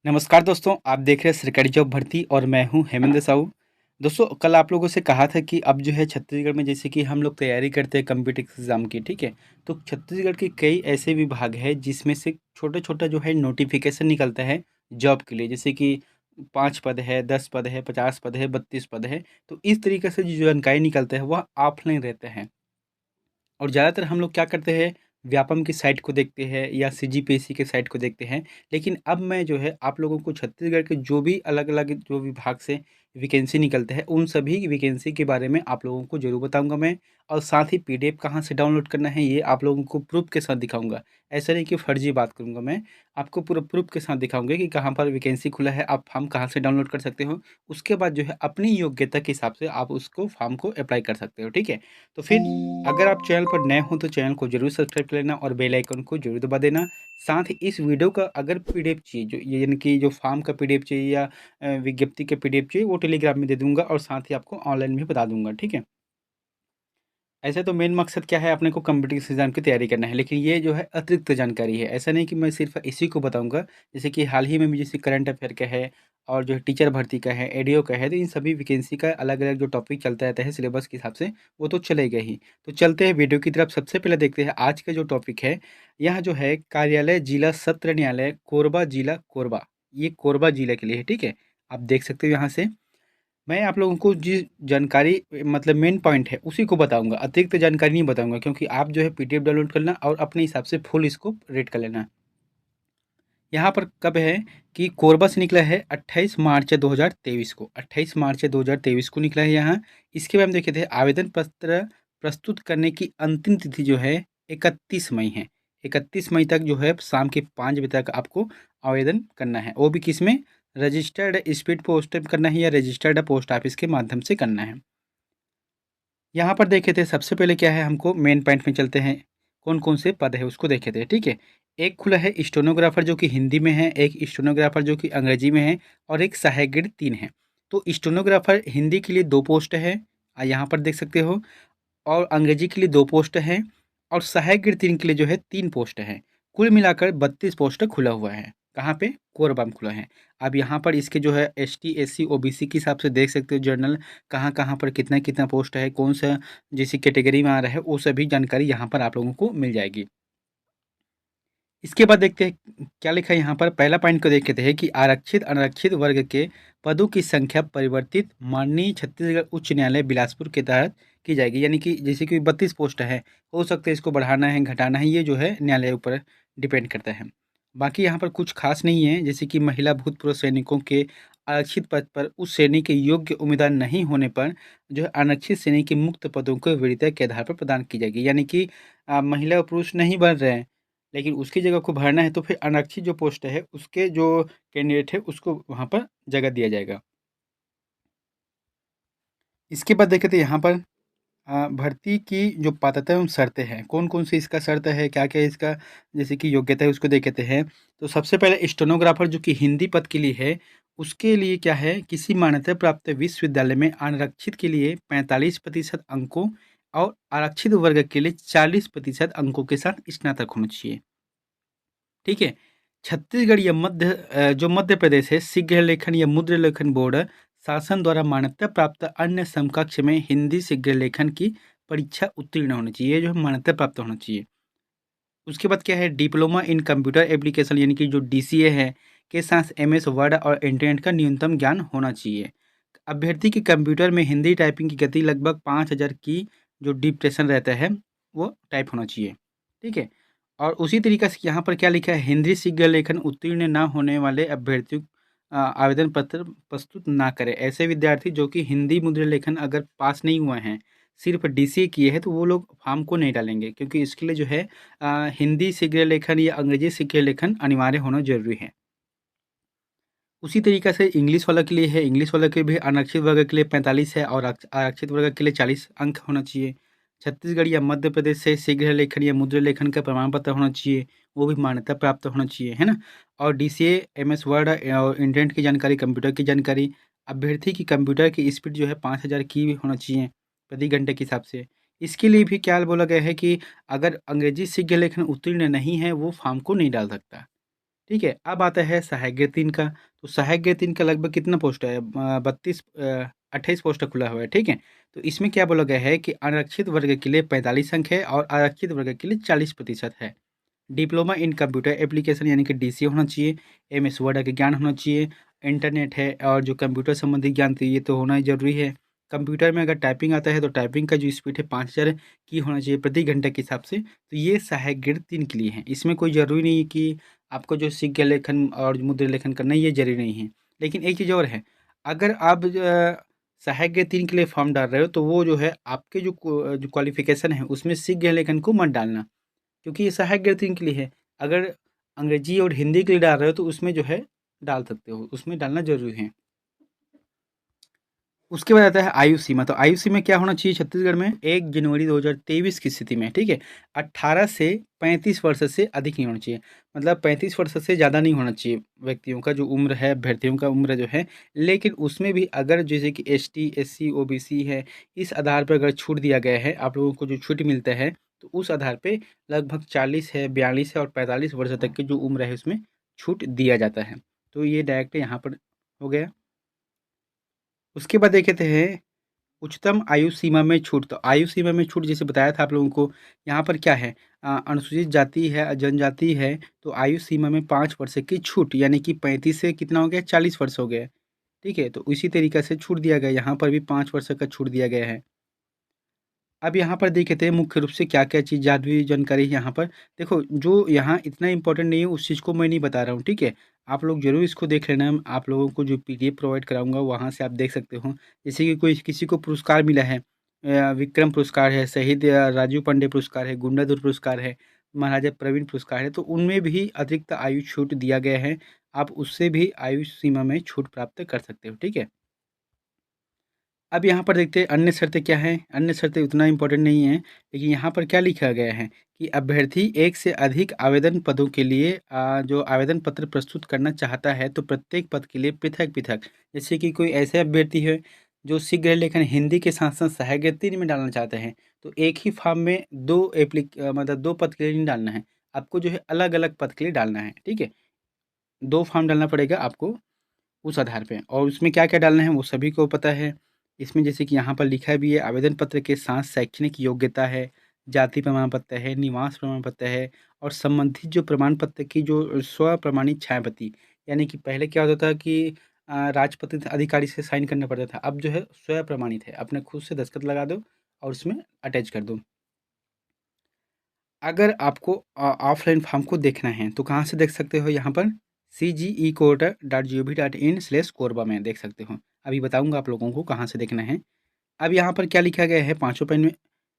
नमस्कार दोस्तों, आप देख रहे हैं सरकारी जॉब भर्ती और मैं हूं हेमेंद्र साहू। दोस्तों, कल आप लोगों से कहा था कि अब जो है छत्तीसगढ़ में जैसे कि हम लोग तैयारी करते हैं कॉम्पिटिटिव एग्ज़ाम की, ठीक है? तो छत्तीसगढ़ के कई ऐसे विभाग हैं जिसमें से छोटा-छोटा जो है नोटिफ़िकेशन निकलता है जॉब के लिए, जैसे कि 5 पद है, 10 पद है, 50 पद है, 32 पद है। तो इस तरीके से जो जानकारी निकलता है वह ऑफ़लाइन रहते हैं। और ज़्यादातर हम लोग क्या करते हैं, व्यापम की साइट को देखते हैं या सीजीपीएससी के साइट को देखते हैं। लेकिन अब मैं जो है आप लोगों को छत्तीसगढ़ के जो भी अलग-अलग जो विभाग से वैकेंसी निकलते हैं, उन सभी वैकेंसी के बारे में आप लोगों को ज़रूर बताऊँगा मैं। और साथ ही पीडीएफ कहाँ से डाउनलोड करना है, ये आप लोगों को प्रूफ़ के साथ दिखाऊँगा। ऐसा नहीं कि फर्जी बात करूँगा मैं, आपको पूरा प्रूफ़ के साथ दिखाऊँगा कि कहाँ पर वैकेंसी खुला है, आप फॉर्म कहाँ से डाउनलोड कर सकते हो। उसके बाद जो है अपनी योग्यता के हिसाब से आप उसको फॉर्म को अप्लाई कर सकते हो, ठीक है? तो फिर अगर आप चैनल पर नए हो तो चैनल को ज़रूर सब्सक्राइब कर लेना और बेल आइकन को ज़रूर दबा देना। साथ ही इस वीडियो का अगर पीडीएफ चाहिए, जो ये यानी कि जो फॉर्म का पीडीएफ चाहिए या विज्ञप्ति का पीडीएफ चाहिए, वो टेलीग्राम में दे दूँगा और साथ ही आपको ऑनलाइन भी बता दूँगा, ठीक है? ऐसे तो मेन मकसद क्या है, अपने को कॉम्पिटिटिव एग्ज़ाम की तैयारी करना है, लेकिन ये जो है अतिरिक्त जानकारी है। ऐसा नहीं कि मैं सिर्फ़ इसी को बताऊँगा, जैसे कि हाल ही में जैसे करंट अफ़ेयर का है और जो है टीचर भर्ती का है, एडीओ का है, तो इन सभी वैकेंसी का अलग-अलग जो टॉपिक चलता रहता है सिलेबस के हिसाब से, वो तो चलेगा ही। तो चलते हैं वीडियो की तरफ। सबसे पहले देखते हैं आज का जो टॉपिक है, यह जो है कार्यालय जिला सत्र न्यायालय कोरबा जिला कोरबा, ये कोरबा जिले के लिए है, ठीक है? आप देख सकते हो यहाँ से। मैं आप लोगों को जिस जानकारी मतलब मेन पॉइंट है उसी को बताऊँगा, अतिरिक्त जानकारी नहीं बताऊँगा, क्योंकि आप जो है पीडीएफ डाउनलोड करना और अपने हिसाब से फुल इसको रीड कर लेना। यहाँ पर कब है कि कोरबा से निकला है 28 मार्च 2023 को, 28 मार्च 2023 को निकला है यहाँ। इसके बाद हम देखे थे आवेदन पत्र प्रस्तुत करने की अंतिम तिथि जो है 31 मई है। 31 मई तक जो है शाम के 5 बजे तक आपको आवेदन करना है। वो भी किसमें? रजिस्टर्ड स्पीड पोस्ट में करना है या रजिस्टर्ड पोस्ट ऑफिस के माध्यम से करना है। यहाँ पर देखे थे सबसे पहले क्या है, हमको मेन पॉइंट में चलते हैं, कौन-कौन से पद है उसको देखे थे, ठीक है? एक खुला है स्टेनोग्राफर जो कि हिंदी में है, एक स्टेनोग्राफर जो कि अंग्रेजी में है और एक सहायक ग्रेड 3 है। तो स्टेनोग्राफर हिंदी के लिए 2 पोस्ट है, यहाँ पर देख सकते हो, और अंग्रेजी के लिए 2 पोस्ट हैं और सहायक ग्रेड 3 के लिए जो है 3 पोस्ट हैं। कुल मिलाकर 32 पोस्ट खुला हुआ है। कहाँ पे? कोरबा में खुला है। अब यहाँ पर इसके जो है एसटी, एससी, ओबीसी के हिसाब से देख सकते हो जनरल कहाँ-कहाँ पर कितना-कितना पोस्ट है, कौन-सा जैसी कैटेगरी में आ रहा है, वो सभी जानकारी यहाँ पर आप लोगों को मिल जाएगी। इसके बाद देखते हैं क्या लिखा है यहाँ पर। पहला पॉइंट को देखते हैं कि आरक्षित अनारक्षित वर्ग के पदों की संख्या परिवर्तित माननीय छत्तीसगढ़ उच्च न्यायालय बिलासपुर के तहत की जाएगी। यानी कि जैसे कि 32 पोस्ट है, हो सकता है इसको बढ़ाना है, घटाना है, ये जो है न्यायालय ऊपर डिपेंड करता है। बाकी यहाँ पर कुछ खास नहीं है, जैसे कि महिला भूतपूर्व सैनिकों के आरक्षित पद पर उस श्रेणी के योग्य उम्मीदवार नहीं होने पर जो है आरक्षित श्रेणी के मुक्त पदों को वरीयता के आधार पर प्रदान की जाएगी। यानी कि महिला और पुरुष नहीं बन रहे हैं, लेकिन उसकी जगह को भरना है, तो फिर आरक्षित जो पोस्ट है उसके जो कैंडिडेट है उसको वहाँ पर जगह दिया जाएगा। इसके बाद देखें तो यहाँ पर भर्ती की जो पात्रता एवं शर्तें हैं, कौन-कौन सी इसका शर्त है, क्या-क्या इसका जैसे कि योग्यता है उसको देख लेते हैं। तो सबसे पहले स्टेनोग्राफर जो कि हिंदी पद के लिए है, उसके लिए क्या है, किसी मान्यता प्राप्त विश्वविद्यालय में आरक्षित के लिए 45% अंकों और आरक्षित वर्ग के लिए 40% अंकों के साथ स्नातक होना चाहिए। ठीक है? छत्तीसगढ़ या जो मध्य प्रदेश है, शीघ्र लेखन या मुद्रण लेखन बोर्ड शासन द्वारा मान्यता प्राप्त अन्य समकक्ष में हिंदी शीघ्र लेखन की परीक्षा उत्तीर्ण होनी चाहिए, ये जो है मान्यता प्राप्त होना चाहिए। उसके बाद क्या है, डिप्लोमा इन कंप्यूटर एप्लीकेशन यानी कि जो डीसीए है, के साथ एमएस वर्ड और इंटरनेट का न्यूनतम ज्ञान होना चाहिए। अभ्यर्थी के कंप्यूटर में हिंदी टाइपिंग की गति लगभग 5000 की जो डिक्टेशन रहता है, वो टाइप होना चाहिए। ठीक है? और उसी तरीके से यहाँ पर क्या लिखा है, हिंदी शीघ्र लेखन उत्तीर्ण ना होने वाले अभ्यर्थी आवेदन पत्र प्रस्तुत ना करें। ऐसे विद्यार्थी जो कि हिंदी मुद्रण लेखन अगर पास नहीं हुए हैं, सिर्फ डीसीए किए हैं, तो वो लोग फॉर्म को नहीं डालेंगे, क्योंकि इसके लिए जो है हिंदी शीघ्र लेखन या अंग्रेजी शीघ्र लेखन अनिवार्य होना ज़रूरी है। उसी तरीक़े से इंग्लिश वाला के लिए है, इंग्लिश वाला के भी आरक्षित वर्ग के लिए 45 है और आरक्षित वर्ग के लिए 40 अंक होना चाहिए। छत्तीसगढ़ या मध्य प्रदेश से शीघ्र लेखन या मुद्रण लेखन का प्रमाण पत्र होना चाहिए, वो भी मान्यता प्राप्त होना चाहिए, है ना? और डीसीए, एमएस वर्ड और इंटरनेट की जानकारी, कंप्यूटर की जानकारी, अभ्यर्थी की कंप्यूटर की स्पीड जो है 5000 की भी होना चाहिए प्रति घंटे के हिसाब से। इसके लिए भी क्या बोला गया है कि अगर अंग्रेजी शीघ्र लेखन उत्तीर्ण नहीं है, वो फॉर्म को नहीं डाल सकता। ठीक है, अब आता है सहायक ग्रेड 3 का। तो सहायक ग्रेड 3 का लगभग कितना पोस्ट है? 28 पोस्ट खुला हुआ है, ठीक है। तो इसमें क्या बोला गया है कि आरक्षित वर्ग के लिए 45 अंक है और आरक्षित वर्ग के लिए 40% है। डिप्लोमा इन कंप्यूटर एप्लीकेशन यानी कि डीसी होना चाहिए, एमएस वर्ड का ज्ञान होना चाहिए, इंटरनेट है और जो कंप्यूटर संबंधी ज्ञान तो ये तो होना ही ज़रूरी है। कंप्यूटर में अगर टाइपिंग आता है तो टाइपिंग का जो स्पीड है 5000 की होना चाहिए प्रति घंटे के हिसाब से। तो ये सहायक ग्रेड 3 के लिए है। इसमें कोई ज़रूरी नहीं है कि आपको जो शीघ्र लेखन और मुद्रण लेखन करना है, ये ज़रूरी नहीं है। लेकिन एक चीज़ और है, अगर आप सहायक ग्रेड 3 के लिए फॉर्म डाल रहे हो तो वो जो है आपके जो क्वालिफ़िकेशन है उसमें शीघ्र लेखन को मत डालना। क्योंकि ये सहायक गणित के लिए है। अगर अंग्रेजी और हिंदी के लिए डाल रहे हो तो उसमें जो है डाल सकते हो, उसमें डालना ज़रूरी है। उसके बाद आता है आयु सीमा। तो आयु सीमा क्या होना चाहिए छत्तीसगढ़ में? 1 जनवरी 2023 की स्थिति में, ठीक है? 18 से 35 वर्ष से अधिक नहीं होना चाहिए। मतलब 35 वर्ष से ज़्यादा नहीं होना चाहिए व्यक्तियों का जो उम्र है, अभ्यर्थियों का उम्र जो है। लेकिन उसमें भी अगर जैसे कि एसटी, एससी, ओबीसी है, इस आधार पर अगर छूट दिया गया है, आप लोगों को जो छूट मिलता है, तो उस आधार पे लगभग 40 है, 42 है और 45 वर्ष तक की जो उम्र है उसमें छूट दिया जाता है। तो ये डायरेक्ट यहाँ पर हो गया। उसके बाद देखे थे उच्चतम आयु सीमा में छूट। तो आयु सीमा में छूट जैसे बताया था आप लोगों को, यहाँ पर क्या है, अनुसूचित जाति है, जनजाति है, तो आयु सीमा में 5 वर्ष की छूट, यानी कि 35 से कितना हो गया, 40 वर्ष हो गया। ठीक है, तो इसी तरीके से छूट दिया गया, यहाँ पर भी 5 वर्ष का छूट दिया गया है। अब यहाँ पर देखे थे मुख्य रूप से क्या-क्या चीज़ ज़्यादा जानकारी है यहाँ पर। देखो, जो यहाँ इतना इम्पोर्टेंट नहीं है उस चीज़ को मैं नहीं बता रहा हूँ, ठीक है? आप लोग ज़रूर इसको देख लेना, आप लोगों को जो पीडीएफ प्रोवाइड कराऊँगा वहाँ से आप देख सकते हो। जैसे कि कोई किसी को पुरस्कार मिला है, विक्रम पुरस्कार है, शहीद राजीव पांडे पुरस्कार है, गुंडाधुर पुरस्कार है, महाराजा प्रवीण पुरस्कार है, तो उनमें भी अतिरिक्त आयु छूट दिया गया है। आप उससे भी आयु सीमा में छूट प्राप्त कर सकते हो, ठीक है? अब यहाँ पर देखते हैं अन्य शर्तें क्या हैं। अन्य शर्तें उतना इम्पोर्टेंट नहीं है, लेकिन यहाँ पर क्या लिखा गया है कि अभ्यर्थी एक से अधिक आवेदन पदों के लिए जो आवेदन पत्र प्रस्तुत करना चाहता है तो प्रत्येक पद के लिए पृथक पृथक, जैसे कि कोई ऐसे अभ्यर्थी है जो शीघ्र लेखन हिंदी के साथ साथ सहायक 3 में डालना चाहते हैं, तो एक ही फॉर्म में मतलब 2 पद के लिए नहीं डालना है, आपको जो है अलग अलग पद के लिए डालना है, ठीक है? 2 फॉर्म डालना पड़ेगा आपको उस आधार पे, और उसमें क्या-क्या डालना है वो सभी को पता है। इसमें जैसे कि यहाँ पर लिखा भी है, आवेदन पत्र के साथ शैक्षणिक योग्यता है, जाति प्रमाण पत्र है, निवास प्रमाण पत्र है और संबंधित जो प्रमाण पत्र की जो स्व-प्रमाणित छायाप्रति, यानी कि पहले क्या होता था कि राजपत्रित अधिकारी से साइन करना पड़ता था, अब जो है स्व-प्रमाणित है, अपने खुद से दस्तखत लगा दो और उसमें अटैच कर दो। अगर आपको ऑफलाइन फॉर्म को देखना है तो कहाँ से देख सकते हो? यहाँ पर cgecourt.gov.in/कोरबा में देख सकते हो। अभी बताऊँगा आप लोगों को कहाँ से देखना है। अब यहाँ पर क्या लिखा गया है पाँचों पैन में,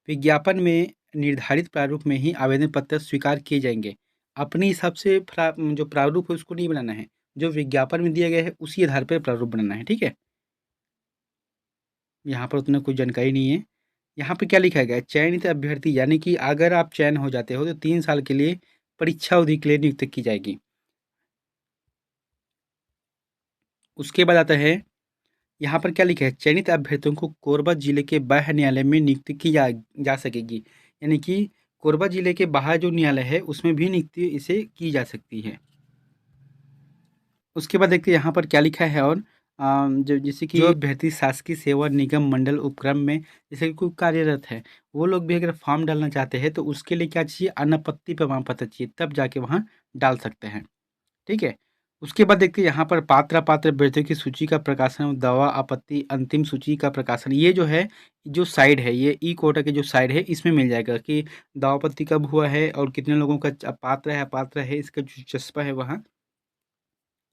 विज्ञापन में निर्धारित प्रारूप में ही आवेदन पत्र स्वीकार किए जाएँगे। अपने हिसाब से जो प्रारूप है उसको नहीं बनाना है। जो विज्ञापन में दिया गया है उसी आधार पर प्रारूप बनाना है, ठीक है? यहाँ पर उतना कोई जानकारी नहीं है। यहाँ पे क्या लिखा गया है? चयनित अभ्यर्थी, यानी कि अगर आप चयन हो जाते हो तो 3 साल के लिए परीक्षा अवधि के लिए नियुक्त की जाएगी। उसके बाद आता है, यहाँ पर क्या लिखा है? चयनित अभ्यर्थियों को कोरबा जिले के बाह्य न्यायालय में नियुक्ति की जा सकेगी। यानी कि कोरबा जिले के बाहर जो न्यायालय है उसमें भी नियुक्ति इसे की जा सकती है। उसके बाद देखते हैं यहाँ पर क्या लिखा है, और जो जैसे कि जो अभ्यर्थी शासकीय सेवा निगम मंडल उपक्रम में जैसे कि कोई कार्यरत है, वो लोग भी अगर फॉर्म डालना चाहते हैं तो उसके लिए क्या चाहिए? अनापत्ति प्रमाण पत्र चाहिए, तब जाके वहाँ डाल सकते हैं, ठीक है? उसके बाद देखते हैं यहाँ पर पात्र अभ्यर्थियों की सूची का प्रकाशन, दावा आपत्ति अंतिम सूची का प्रकाशन, ये जो है, जो साइड है, ये ई कोटा के जो साइड है इसमें मिल जाएगा कि दावा आपत्ति कब हुआ है और कितने लोगों का पात्र है अपात्र है, इसका जो चस्पा है वहाँ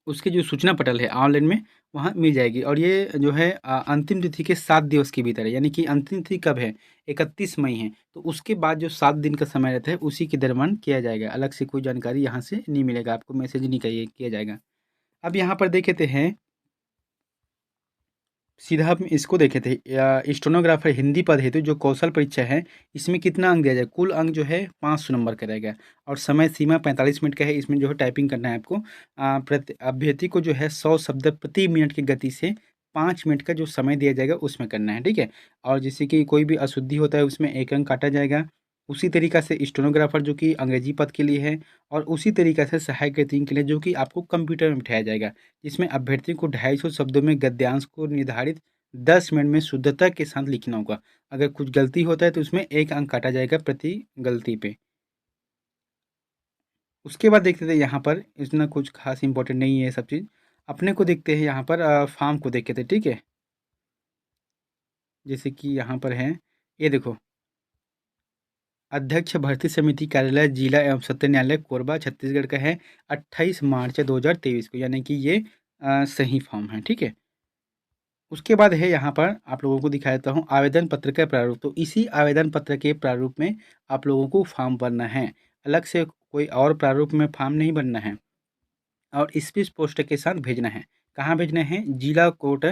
उसकी जो सूचना पटल है ऑनलाइन में वहाँ मिल जाएगी। और ये जो है अंतिम तिथि के 7 दिवस के भीतर है, यानी कि अंतिम तिथि कब है? 31 मई है, तो उसके बाद जो 7 दिन का समय रहता है उसी के दरमियान किया जाएगा। अलग से कोई जानकारी यहाँ से नहीं मिलेगा, आपको मैसेज नहीं किया किया जाएगा। अब यहाँ पर देख लेते हैं, सीधा हम इसको देखे थे, स्टेनोग्राफर हिंदी पद हेतु जो कौशल परीक्षा है, इसमें कितना अंक दिया जाए? कुल अंक जो है 500 नंबर का रहेगा और समय सीमा 45 मिनट का है। इसमें जो है टाइपिंग करना है आपको। प्रति अभ्यर्थी को जो है 100 शब्द प्रति मिनट की गति से 5 मिनट का जो समय दिया जाएगा उसमें करना है, ठीक है? और जैसे कि कोई भी अशुद्धि होता है उसमें 1 अंक काटा जाएगा। उसी तरीक़ा से स्टेनोग्राफर जो कि अंग्रेजी पद के लिए है, और उसी तरीक़ा से सहायक रीडिंग के लिए जो कि आपको कंप्यूटर में बिठाया जाएगा, जिसमें अभ्यर्थी को 250 शब्दों में गद्यांश को निर्धारित 10 मिनट में शुद्धता के साथ लिखना होगा। अगर कुछ गलती होता है तो उसमें 1 अंक काटा जाएगा प्रति गलती पे। उसके बाद देखते थे यहाँ पर इतना कुछ खास इंपॉर्टेंट नहीं है ये सब चीज़। अपने को देखते हैं यहाँ पर फॉर्म को देखे थे, ठीक है। जैसे कि यहाँ पर है, ये देखो, अध्यक्ष भर्ती समिति कार्यालय जिला एवं सत्र न्यायालय कोरबा छत्तीसगढ़ का है 28 मार्च 2023 को, यानी कि ये सही फॉर्म है, ठीक है। उसके बाद है यहाँ पर आप लोगों को दिखा देता हूँ आवेदन पत्र का प्रारूप। तो इसी आवेदन पत्र के प्रारूप में आप लोगों को फॉर्म भरना है, अलग से कोई और प्रारूप में फॉर्म नहीं भरना है, और स्पीड पोस्ट के साथ भेजना है। कहाँ भेजना है? जिला कोर्ट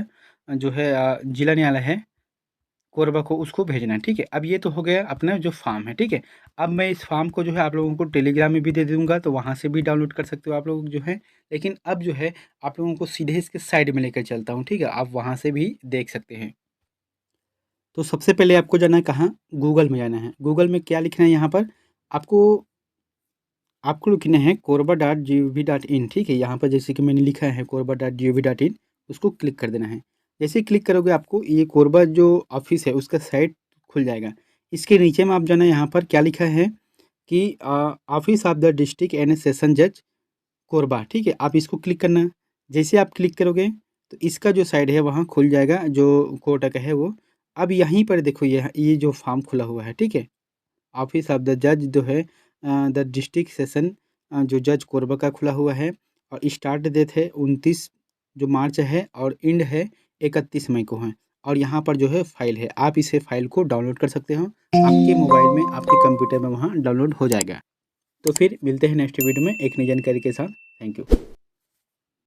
जो है जिला न्यायालय है कोरबा को, उसको भेजना है, ठीक है। अब ये तो हो गया अपना जो फॉर्म है, ठीक है। अब मैं इस फॉर्म को जो है आप लोगों को टेलीग्राम में भी दे दूंगा, तो वहाँ से भी डाउनलोड कर सकते हो आप लोग जो है। लेकिन अब जो है आप लोगों को सीधे इसके साइड में लेकर चलता हूँ, ठीक है। आप वहाँ से भी देख सकते हैं। तो सबसे पहले आपको जाना है कहाँ? गूगल में जाना है। गूगल में क्या लिखना है यहाँ पर? आपको आपको लिखना है korba.gov.in, ठीक है। यहाँ पर जैसे कि मैंने लिखा है korba.gov.in, उसको क्लिक कर देना है। जैसे ही क्लिक करोगे आपको ये कोरबा जो ऑफिस है उसका साइट खुल जाएगा। इसके नीचे में आप जाना, यहाँ पर क्या लिखा है कि office of the district and session जज कोरबा, ठीक है। आप इसको क्लिक करना। जैसे आप क्लिक करोगे तो इसका जो साइड है वहाँ खुल जाएगा, जो कोर्ट का है वो। अब यहीं पर देखो ये जो फॉर्म खुला हुआ है, ठीक है। ऑफिस ऑफ द जज जो है द डिस्ट्रिक्ट सेशन जो जज कोरबा का खुला हुआ है, और स्टार्ट डेट है 29 जो मार्च है, और एंड है 31 मई को है। और यहाँ पर जो है फाइल है, आप इसे फाइल को डाउनलोड कर सकते हो आपके मोबाइल में, आपके कंप्यूटर में वहाँ डाउनलोड हो जाएगा। तो फिर मिलते हैं नेक्स्ट वीडियो में एक नई जानकारी के साथ। Thank you.